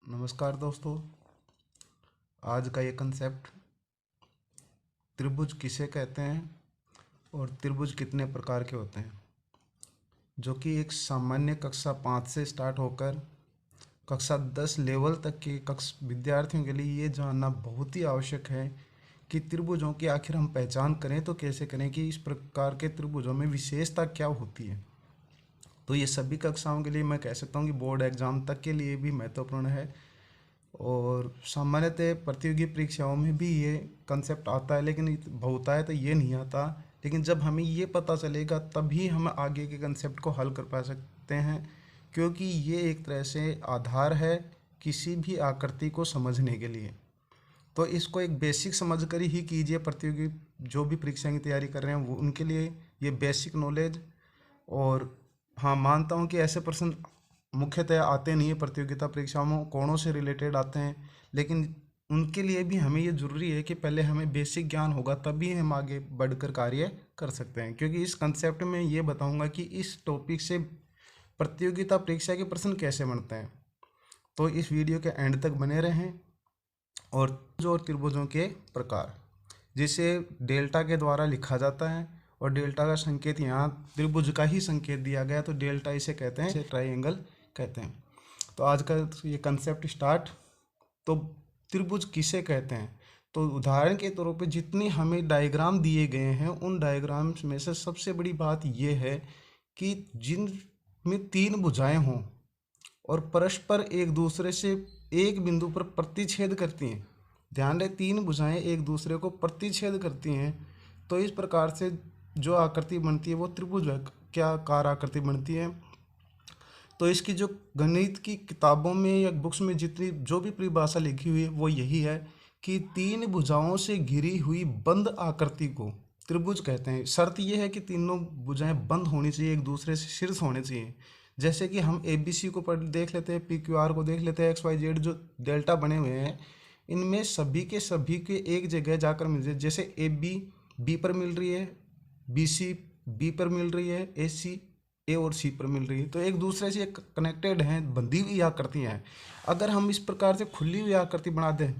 नमस्कार दोस्तों। आज का ये कंसेप्ट त्रिभुज किसे कहते हैं और त्रिभुज कितने प्रकार के होते हैं, जो कि एक सामान्य कक्षा 5 से स्टार्ट होकर कक्षा 10 लेवल तक के विद्यार्थियों के लिए ये जानना बहुत ही आवश्यक है कि त्रिभुजों की आखिर हम पहचान करें तो कैसे करें कि इस प्रकार के त्रिभुजों में विशेषता क्या होती है। तो ये सभी कक्षाओं के लिए मैं कह सकता हूँ कि बोर्ड एग्ज़ाम तक के लिए भी महत्वपूर्ण है और सामान्यतः प्रतियोगी परीक्षाओं में भी ये कंसेप्ट आता है, लेकिन बहुतायत है तो ये नहीं आता। लेकिन जब हमें ये पता चलेगा तभी हम आगे के कंसेप्ट को हल कर पा सकते हैं, क्योंकि ये एक तरह से आधार है किसी भी आकृति को समझने के लिए। तो इसको एक बेसिक समझ कर ही कीजिए। प्रतियोगी जो भी परीक्षा की तैयारी कर रहे हैं वो उनके लिए ये बेसिक नॉलेज। और हाँ, मानता हूँ कि ऐसे प्रश्न मुख्यतः आते नहीं है प्रतियोगिता परीक्षाओं में, कोणों से रिलेटेड आते हैं, लेकिन उनके लिए भी हमें ये ज़रूरी है कि पहले हमें बेसिक ज्ञान होगा तभी हम आगे बढ़कर कार्य कर सकते हैं। क्योंकि इस कंसेप्ट में ये बताऊंगा कि इस टॉपिक से प्रतियोगिता परीक्षा के प्रश्न कैसे बनते हैं। तो इस वीडियो के एंड तक बने रहें। और त्रिभुजों के प्रकार, जिसे डेल्टा के द्वारा लिखा जाता है और डेल्टा का संकेत यहाँ त्रिभुज का ही संकेत दिया गया, तो डेल्टा इसे कहते हैं, इसे ट्राइंगल कहते हैं। तो आज का ये कंसेप्ट स्टार्ट। तो त्रिभुज किसे कहते हैं, तो उदाहरण के तौर पे जितनी हमें डायग्राम दिए गए हैं उन डायग्राम्स में से सबसे बड़ी बात यह है कि जिनमें तीन भुजाएं हों और परस्पर एक दूसरे से एक बिंदु पर प्रतिच्छेद करती हैं। ध्यान रहे, तीन भुजाएं एक दूसरे को प्रतिच्छेद करती हैं, तो इस प्रकार से जो आकृति बनती है वो त्रिभुज क्या आकार आकृति बनती है। तो इसकी जो गणित की किताबों में या बुक्स में जितनी जो भी परिभाषा लिखी हुई है वो यही है कि तीन भुजाओं से घिरी हुई बंद आकृति को त्रिभुज कहते हैं। शर्त यह है कि तीनों भुजाएं बंद होनी चाहिए, एक दूसरे से शीर्ष होने चाहिए। जैसे कि हम ABC को देख लेते हैं, PQR को देख लेते हैं, XYZ जो डेल्टा बने हुए हैं, इनमें सभी के एक जगह जाकर मिल जाए। जैसे AB B पर मिल रही है, BC B पर मिल रही है, AC A और C पर मिल रही है, तो एक दूसरे से कनेक्टेड हैं, बंधी हुई आकृतियाँ हैं। अगर हम इस प्रकार से खुली हुई आकृति बना दें,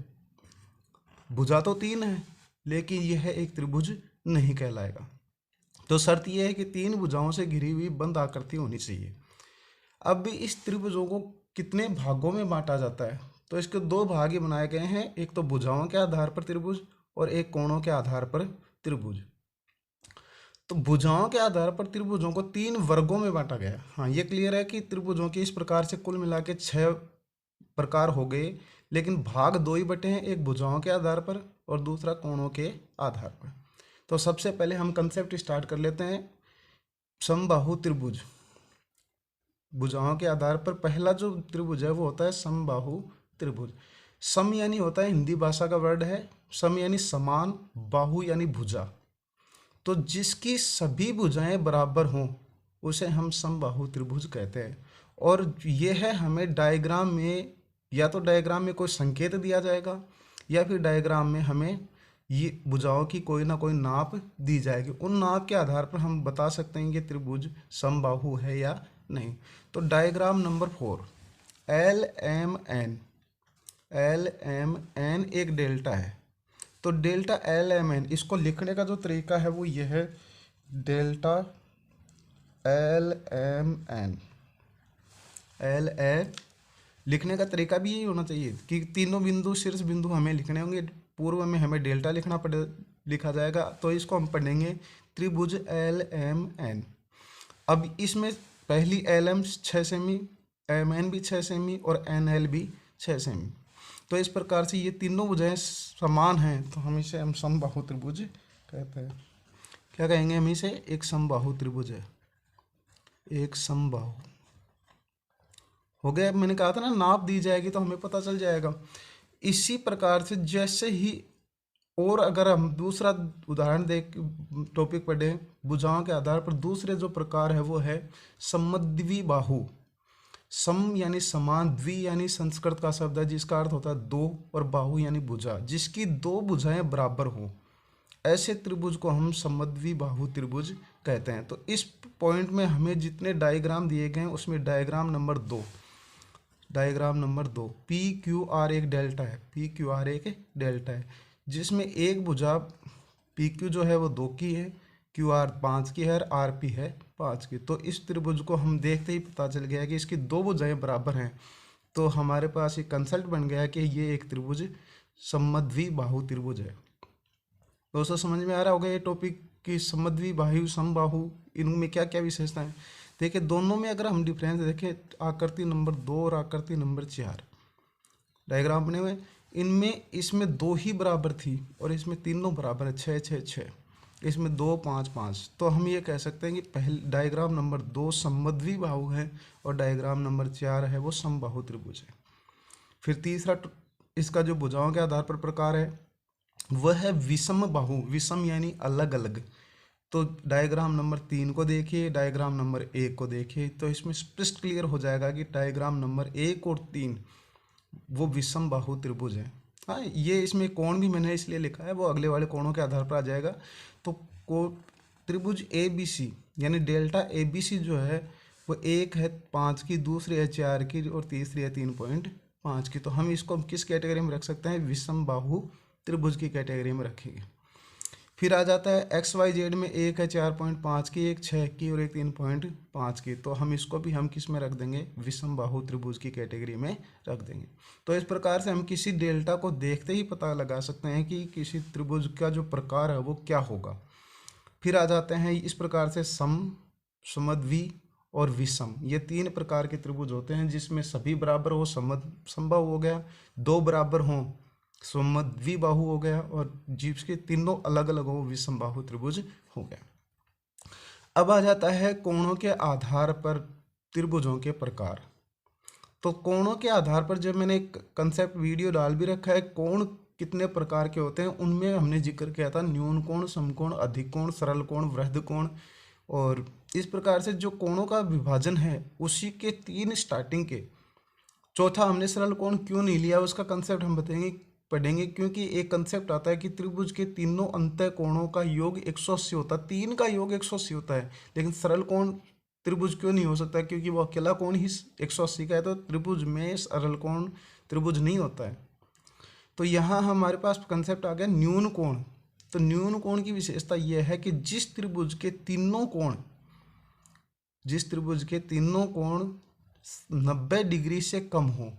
भुजा तो तीन है लेकिन यह एक त्रिभुज नहीं कहलाएगा। तो शर्त यह है कि तीन भुजाओं से घिरी हुई बंद आकृति होनी चाहिए। अब इस त्रिभुजों को कितने भागों में बांटा जाता है, तो इसके दो भाग ही बनाए गए हैं, एक तो भुजाओं के आधार पर त्रिभुज और एक कोणों के आधार पर त्रिभुज। तो भुजाओं के आधार पर त्रिभुजों को तीन वर्गों में बांटा गया। हाँ, ये क्लियर है कि त्रिभुजों के इस प्रकार से कुल मिला के 6 प्रकार हो गए, लेकिन भाग दो ही बटे हैं, एक भुजाओं के आधार पर और दूसरा कोणों के आधार पर। तो सबसे पहले हम कंसेप्ट स्टार्ट कर लेते हैं। समबाहु त्रिभुज। भुजाओं के आधार पर पहला जो त्रिभुज है वो होता है समबाहु त्रिभुज। सम यानी होता है हिंदी भाषा का वर्ड है, सम यानी समान, बाहु यानी भुजा। तो जिसकी सभी भुजाएं बराबर हों उसे हम समबाहु त्रिभुज कहते हैं। और यह है हमें डायग्राम में, या तो डायग्राम में कोई संकेत दिया जाएगा या फिर डायग्राम में हमें ये भुजाओं की कोई ना कोई नाप दी जाएगी। उन नाप के आधार पर हम बता सकते हैं कि त्रिभुज समबाहु है या नहीं। तो diagram number 4, L M N एक डेल्टा है। तो डेल्टा LMN, इसको लिखने का जो तरीका है वो ये है, डेल्टा LMN। लिखने का तरीका भी यही होना चाहिए कि तीनों बिंदु शीर्ष बिंदु हमें लिखने होंगे। पूर्व में हमें डेल्टा लिखा जाएगा, तो इसको हम पढ़ेंगे त्रिभुज LMN। अब इसमें पहली LM 6 सेमी, MN भी 6 सेमी और NL भी 6 सेमी। तो इस प्रकार से ये तीनों भुजाएं समान हैं, तो हम इसे समबाहु त्रिभुज कहते हैं। क्या कहेंगे हम इसे? एक समबाहु त्रिभुज है, एक समबाहु हो गया। मैंने कहा था ना, नाप दी जाएगी तो हमें पता चल जाएगा। इसी प्रकार से जैसे ही, और अगर हम दूसरा उदाहरण देख टॉपिक पढ़ें भुजाओं के आधार पर, दूसरे जो प्रकार है वो है समद्विबाहु। सम यानी समान, द्वि यानी संस्कृत का शब्द है जिसका अर्थ होता है दो, और बाहु यानी भुजा, जिसकी दो भुजाएं बराबर हो, ऐसे त्रिभुज को हम समद्विबाहु त्रिभुज कहते हैं। तो इस पॉइंट में हमें जितने डायग्राम दिए गए हैं उसमें diagram number 2, diagram number 2, P Q R एक डेल्टा है, पी क्यू आर एक डेल्टा है, जिसमें एक भुजा पी क्यू जो है वो 2 की है, क्यू आर 5 की है और आर पी है 5 की। तो इस त्रिभुज को हम देखते ही पता चल गया कि इसकी दो भुजाएं बराबर हैं। तो हमारे पास एक कंसेप्ट बन गया कि ये एक त्रिभुज समद्विबाहु त्रिभुज है। दोस्तों समझ में आ रहा होगा ये टॉपिक कि समद्विबाहु समबाहु इनमें क्या क्या विशेषताएं। देखिए दोनों में अगर हम डिफरेंस देखें, आकृति नंबर 2 और आकृति नंबर 4 डायग्राम बने हुए, इनमें इसमें 2 ही बराबर थी और इसमें तीनों बराबर है, 6 6 6, इसमें 2 5 5। तो हम ये कह सकते हैं कि पहले डायग्राम नंबर 2 समद्विबाहु है और डायग्राम नंबर 4 है वो समबाहु त्रिभुज है। फिर तीसरा इसका जो भुजाओं के आधार पर प्रकार है वह है विषम बाहु, विषम यानी अलग अलग। तो डायग्राम नंबर 3 को देखिए, डायग्राम नंबर 1 को देखिए, तो इसमें स्पष्ट क्लियर हो जाएगा कि डायग्राम नंबर 1 और 3 वो विषम बाहु त्रिभुज है। हाँ, ये इसमें कोण भी मैंने इसलिए लिखा है, वो अगले वाले कोणों के आधार पर आ जाएगा। तो त्रिभुज ए बी सी यानी डेल्टा ए बी सी जो है वो एक है 5 की, दूसरी है 4 की और तीसरी है 3.5 की। तो हम इसको किस कैटेगरी में रख सकते हैं? विषम बाहु त्रिभुज की कैटेगरी में रखेंगे। फिर आ जाता है एक्स वाई जेड में एक है 4.5 की, एक 6 की और एक 3.5 की। तो हम इसको भी हम किस में रख देंगे? विषम बाहु त्रिभुज की कैटेगरी में रख देंगे। तो इस प्रकार से हम किसी डेल्टा को देखते ही पता लगा सकते हैं कि किसी त्रिभुज का जो प्रकार है वो क्या होगा। फिर आ जाते हैं इस प्रकार से सम, समद्वि और विषम, ये 3 प्रकार के त्रिभुज होते हैं जिसमें सभी बराबर हो समबाहु हो गया, 2 बराबर हों समद्विबाहु हो गया और जिसके तीनों अलग अलग हो विषम बाहु त्रिभुज हो गया। अब आ जाता है कोणों के आधार पर त्रिभुजों के प्रकार। तो कोणों के आधार पर जब मैंने एक कंसेप्ट वीडियो डाल भी रखा है, कोण कितने प्रकार के होते हैं, उनमें हमने जिक्र किया था न्यून कोण, समकोण, अधिक कोण, सरल कोण, वृहद कोण। और इस प्रकार से जो कोणों का विभाजन है उसी के 3 स्टार्टिंग के। चौथा हमने सरल कोण क्यों नहीं लिया उसका कंसेप्ट हम पढ़ेंगे, क्योंकि एक कंसेप्ट आता है कि त्रिभुज के तीनों अंतः कोणों का योग 180 होता है, 3 का योग 180 होता है। लेकिन सरल कोण त्रिभुज क्यों नहीं हो सकता? क्योंकि वो अकेला कोण ही 180 का है, तो त्रिभुज में सरल कोण त्रिभुज नहीं होता है। तो यहाँ हमारे पास कंसेप्ट आ गया न्यून कोण। तो न्यून कोण की विशेषता यह है कि जिस त्रिभुज के तीनों कोण 90 डिग्री से कम हो,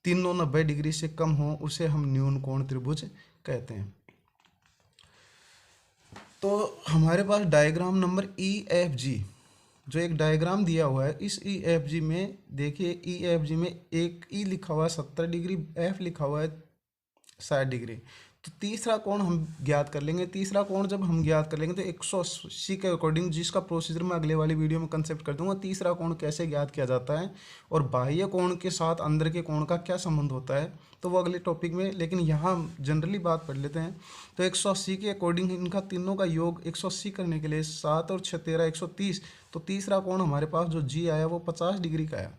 तीनों 90 डिग्री से कम हो, उसे हम न्यून कोण त्रिभुज कहते हैं। तो हमारे पास डायग्राम नंबर EFG जो एक डायग्राम दिया हुआ है, इस EFG में देखिए, EFG में एक E लिखा हुआ है 70 डिग्री, F लिखा हुआ है 60 डिग्री। तो तीसरा कोण हम ज्ञात कर लेंगे। तीसरा कोण जब हम ज्ञात कर लेंगे तो 180 के अकॉर्डिंग, जिसका प्रोसीजर मैं अगले वाली वीडियो में कंसेप्ट कर दूंगा, तीसरा कोण कैसे ज्ञात किया जाता है और बाह्य कोण के साथ अंदर के कोण का क्या संबंध होता है, तो वो अगले टॉपिक में। लेकिन यहाँ जनरली बात पढ़ लेते हैं। तो 180 के अकॉर्डिंग इनका तीनों का योग 180 करने के लिए 7 और 6 13 130। तो तीसरा कोण हमारे पास जो G आया वो 50 डिग्री का आया।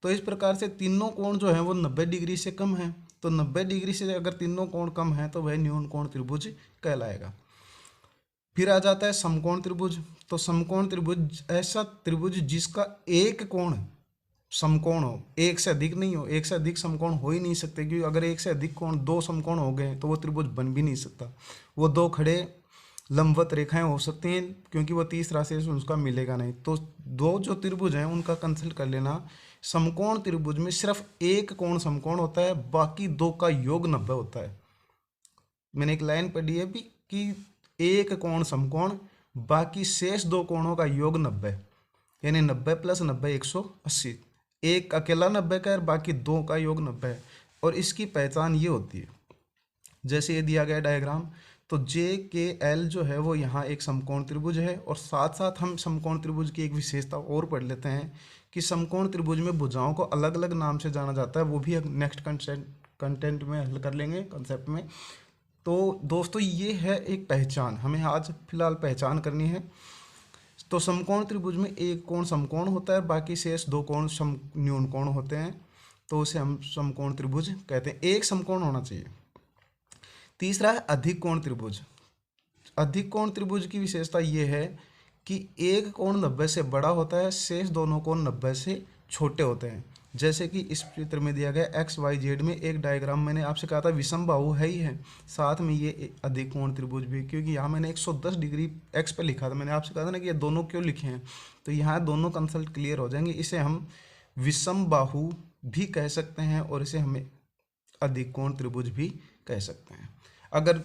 तो इस प्रकार से तीनों कोण जो है वो 90 डिग्री से कम है। तो 90 डिग्री से अगर तीनों कोण कम है तो वह न्यून कोण त्रिभुज कहलाएगा। फिर आ जाता है समकोण त्रिभुज। तो समकोण त्रिभुज ऐसा त्रिभुज जिसका एक कोण समकोण हो, एक से अधिक नहीं हो। एक से अधिक समकोण हो ही नहीं सकते, क्योंकि अगर एक से अधिक कोण 2 समकोण हो गए तो वो त्रिभुज बन भी नहीं सकता। वो 2 खड़े लंबवत रेखाएं हो सकती हैं, क्योंकि वो तीसरा शेष उसका मिलेगा नहीं। तो 2 जो त्रिभुज हैं उनका कंसल्ट कर लेना। समकोण त्रिभुज में सिर्फ एक कोण समकोण होता है, बाकी 2 का योग 90 होता है। मैंने एक लाइन पढ़ी है भी कि एक कोण समकोण, बाकी शेष 2 कोणों का योग 90, यानी 90 + 90 180। एक अकेला 90 का है, बाकी 2 का योग 90 है। और इसकी पहचान ये होती है, जैसे ये दिया गया डायग्राम, तो JKL जो है वो यहाँ एक समकोण त्रिभुज है। और साथ साथ हम समकोण त्रिभुज की एक विशेषता और पढ़ लेते हैं कि समकोण त्रिभुज में भुजाओं को अलग अलग नाम से जाना जाता है। वो भी नेक्स्ट कंटेंट में हल कर लेंगे कंसेप्ट में। तो दोस्तों ये है एक पहचान, हमें आज फिलहाल पहचान करनी है। तो समकोण त्रिभुज में एक कोण समकोण होता है, बाकी शेष 2 कोण न्यून कोण होते हैं। तो उसे हम समकोण त्रिभुज कहते हैं। एक समकोण होना चाहिए। तीसरा है अधिक कोण त्रिभुज। अधिक कोण त्रिभुज की विशेषता ये है कि एक कोण 90 से बड़ा होता है, शेष दोनों कोण 90 से छोटे होते हैं। जैसे कि इस चित्र में दिया गया एक्स वाई जेड में एक डायग्राम मैंने आपसे कहा था विषम बाहु है ही है, साथ में ये अधिक कोण त्रिभुज भी, क्योंकि यहाँ मैंने 110 डिग्री एक्स पे लिखा था। मैंने आपसे कहा था ना कि ये दोनों क्यों लिखे हैं, तो यहाँ दोनों कंसेप्ट क्लियर हो जाएंगे। इसे हम विषम बाहु भी कह सकते हैं और इसे हमें अधिक कोण त्रिभुज भी कह सकते हैं। अगर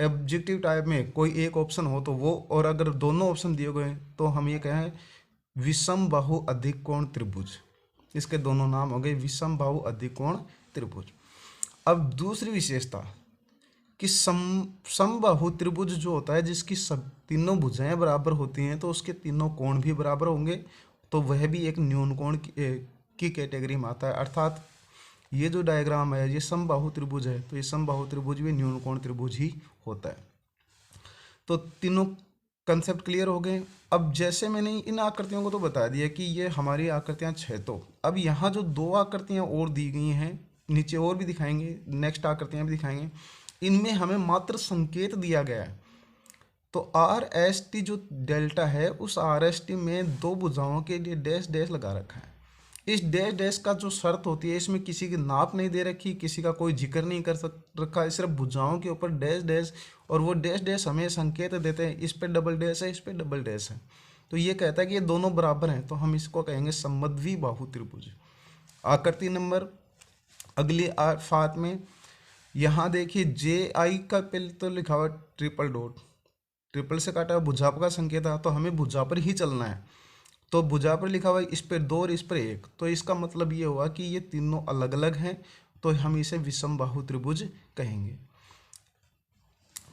ऑब्जेक्टिव टाइप में कोई एक ऑप्शन हो तो वो, और अगर दोनों ऑप्शन दिए गए तो हम ये कहें विषम बाहु अधिक कोण त्रिभुज। इसके दोनों नाम हो गए विषम बाहु अधिक कोण त्रिभुज। अब दूसरी विशेषता कि समबाहु त्रिभुज जो होता है जिसकी सब तीनों भुजाएं बराबर होती हैं तो उसके तीनों कोण भी बराबर होंगे, तो वह भी एक न्यून कोण की कैटेगरी में आता है। अर्थात ये जो डायग्राम है ये समबाहु त्रिभुज है, तो ये समबाहु त्रिभुज भी न्यून कोण त्रिभुज ही होता है। तो तीनों कंसेप्ट क्लियर हो गए। अब जैसे मैंने इन आकृतियों को तो बता दिया कि ये हमारी आकृतियां 6, तो अब यहाँ जो 2 आकृतियां और दी गई हैं, नीचे और भी दिखाएंगे, नेक्स्ट आकृतियां भी दिखाएंगे, इनमें हमें मात्र संकेत दिया गया है। तो आर एस टी जो डेल्टा है उस आर एस टी में 2 भुजाओं के लिए डैश डैश लगा रखा है। इस डैश डैश का जो शर्त होती है, इसमें किसी की नाप नहीं दे रखी, किसी का कोई जिक्र नहीं कर रखा है, सिर्फ भुजाओं के ऊपर डैश डैश, और वो डैश डैश हमें संकेत देते हैं इस पे डबल डैश है, इस पे डबल डैश है, तो ये कहता है कि ये दोनों बराबर हैं, तो हम इसको कहेंगे समद्वि बाहु त्रिभुज। आकृति नंबर अगली फात में यहाँ देखिए जे आई का पहले तो लिखा हुआ ट्रिपल डॉट, ट्रिपल से काटा हुआ भुजा का संकेत है, तो हमें भुजा पर ही चलना है। तो भुजा पर लिखा हुआ इस पर 2 और इस पर 1, तो इसका मतलब ये हुआ कि ये तीनों अलग अलग हैं, तो हम इसे विषम बाहु त्रिभुज कहेंगे।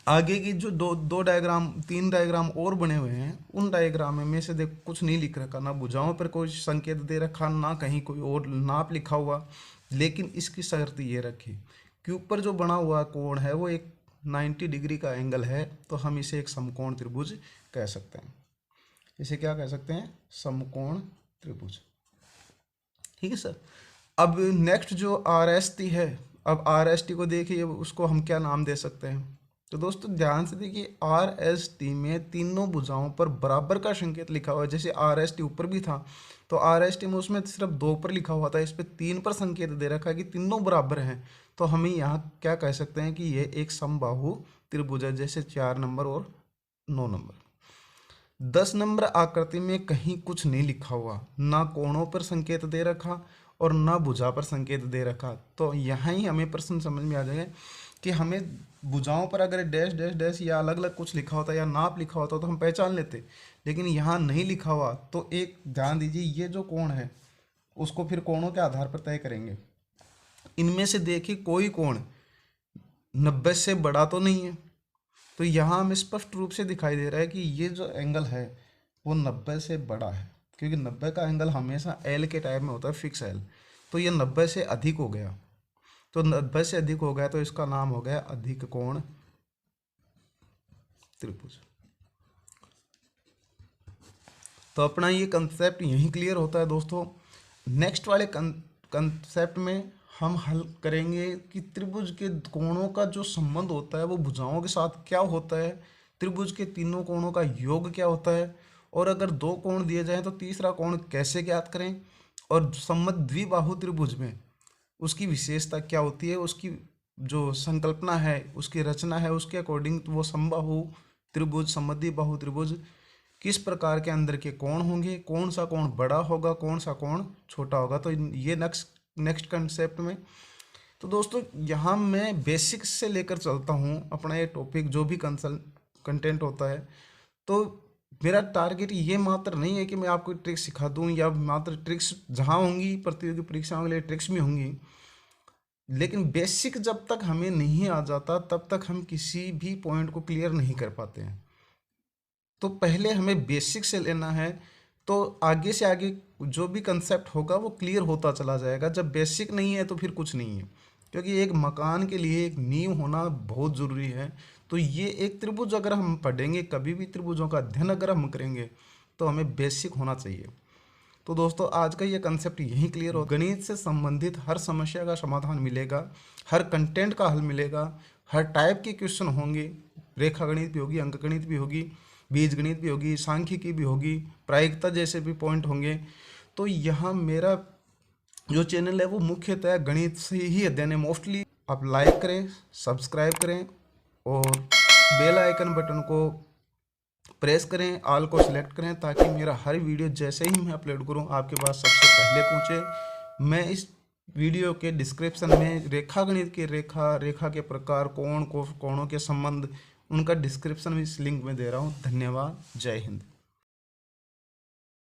आगे की जो दो डायग्राम 3 डायग्राम और बने हुए हैं, उन डायग्राम में से देख कुछ नहीं लिख रखा, ना भुजाओं पर कोई संकेत दे रखा, ना कहीं कोई और नाप लिखा हुआ, लेकिन इसकी शर्त ये रखी कि ऊपर जो बना हुआ कोण है वो एक 90 डिग्री का एंगल है, तो हम इसे एक समकोण त्रिभुज कह सकते हैं। इसे क्या कह सकते हैं? समकोण त्रिभुज। ठीक है सर। अब नेक्स्ट जो आर एस टी है, अब आर एस टी को देखिए, उसको हम क्या नाम दे सकते हैं? तो दोस्तों ध्यान से देखिए, आर एस टी में तीनों भुजाओं पर बराबर का संकेत लिखा हुआ है। जैसे आर एस टी ऊपर भी था, तो आर एस टी में उसमें सिर्फ 2 पर लिखा हुआ था, इस पर 3 पर संकेत दे रखा है कि तीनों बराबर हैं, तो हमें यहाँ क्या कह सकते हैं कि ये एक समबाहु त्रिभुज है। जैसे 4 नंबर और 9 नंबर। 10 नंबर आकृति में कहीं कुछ नहीं लिखा हुआ, ना कोणों पर संकेत दे रखा और ना भुजा पर संकेत दे रखा, तो यहाँ ही हमें प्रश्न समझ में आ जाएगा कि हमें भुजाओं पर अगर डैश डैश डैश या अलग अलग कुछ लिखा होता या नाप लिखा होता तो हम पहचान लेते, लेकिन यहाँ नहीं लिखा हुआ। तो एक ध्यान दीजिए, ये जो कोण है उसको फिर कोणों के आधार पर तय करेंगे। इनमें से देखिए कोई कोण 90 से बड़ा तो नहीं है, तो यहाँ हमें स्पष्ट रूप से दिखाई दे रहा है कि ये जो एंगल है वो 90 से बड़ा है, क्योंकि 90 का एंगल हमेशा एल के टाइप में होता है, फिक्स एल। तो ये 90 से अधिक हो गया, तो 90 से अधिक हो गया तो इसका नाम हो गया अधिक कोण त्रिभुज। तो अपना ये कंसेप्ट यहीं क्लियर होता है दोस्तों। नेक्स्ट वाले कंसेप्ट में हम हल करेंगे कि त्रिभुज के कोणों का जो संबंध होता है वो भुजाओं के साथ क्या होता है, त्रिभुज के तीनों कोणों का योग क्या होता है, और अगर 2 कोण दिए जाएं तो तीसरा कोण कैसे ज्ञात करें, और समद्विबाहु त्रिभुज में उसकी विशेषता क्या होती है, उसकी जो संकल्पना है, उसकी रचना है, उसके अकॉर्डिंग वो समबाहु त्रिभुज समद्विबाहु त्रिभुज किस प्रकार के अंदर के कोण होंगे, कौन सा कोण बड़ा होगा, कौन सा कोण छोटा होगा, तो ये नेक्स्ट कंसेप्ट में। तो दोस्तों यहाँ मैं बेसिक्स से लेकर चलता हूँ अपना ये टॉपिक, जो भी कंटेंट होता है। तो मेरा टारगेट ये मात्र नहीं है कि मैं आपको ट्रिक्स सिखा दूँ, या मात्र ट्रिक्स जहाँ होंगी प्रतियोगी परीक्षाओं के लिए ट्रिक्स भी होंगी, लेकिन बेसिक जब तक हमें नहीं आ जाता तब तक हम किसी भी पॉइंट को क्लियर नहीं कर पाते हैं। तो पहले हमें बेसिक से लेना है, तो आगे से आगे जो भी कंसेप्ट होगा वो क्लियर होता चला जाएगा। जब बेसिक नहीं है तो फिर कुछ नहीं है, क्योंकि एक मकान के लिए एक नींव होना बहुत ज़रूरी है। तो ये एक त्रिभुज अगर हम पढ़ेंगे, कभी भी त्रिभुजों का अध्ययन अगर हम करेंगे, तो हमें बेसिक होना चाहिए। तो दोस्तों आज का ये कंसेप्ट यहीं क्लियर हो। गणित से संबंधित हर समस्या का समाधान मिलेगा, हर कंटेंट का हल मिलेगा, हर टाइप के क्वेश्चन होंगे, रेखा गणित भी होगी, अंक गणित भी होगी, बीज गणित भी होगी, सांख्यिकी भी होगी, प्रायिकता जैसे भी पॉइंट होंगे। तो यहाँ मेरा जो चैनल है वो मुख्यतः गणित से ही अध्ययन है मोस्टली। आप लाइक करें, सब्सक्राइब करें और बेल आइकन बटन को प्रेस करें, ऑल को सिलेक्ट करें, ताकि मेरा हर वीडियो जैसे ही मैं अपलोड करूं आपके पास सबसे पहले पहुंचे। मैं इस वीडियो के डिस्क्रिप्शन में रेखा गणित के रेखा के प्रकार, कोणों के संबंध, उनका डिस्क्रिप्शन भी इस लिंक में दे रहा हूं। धन्यवाद। जय हिंद।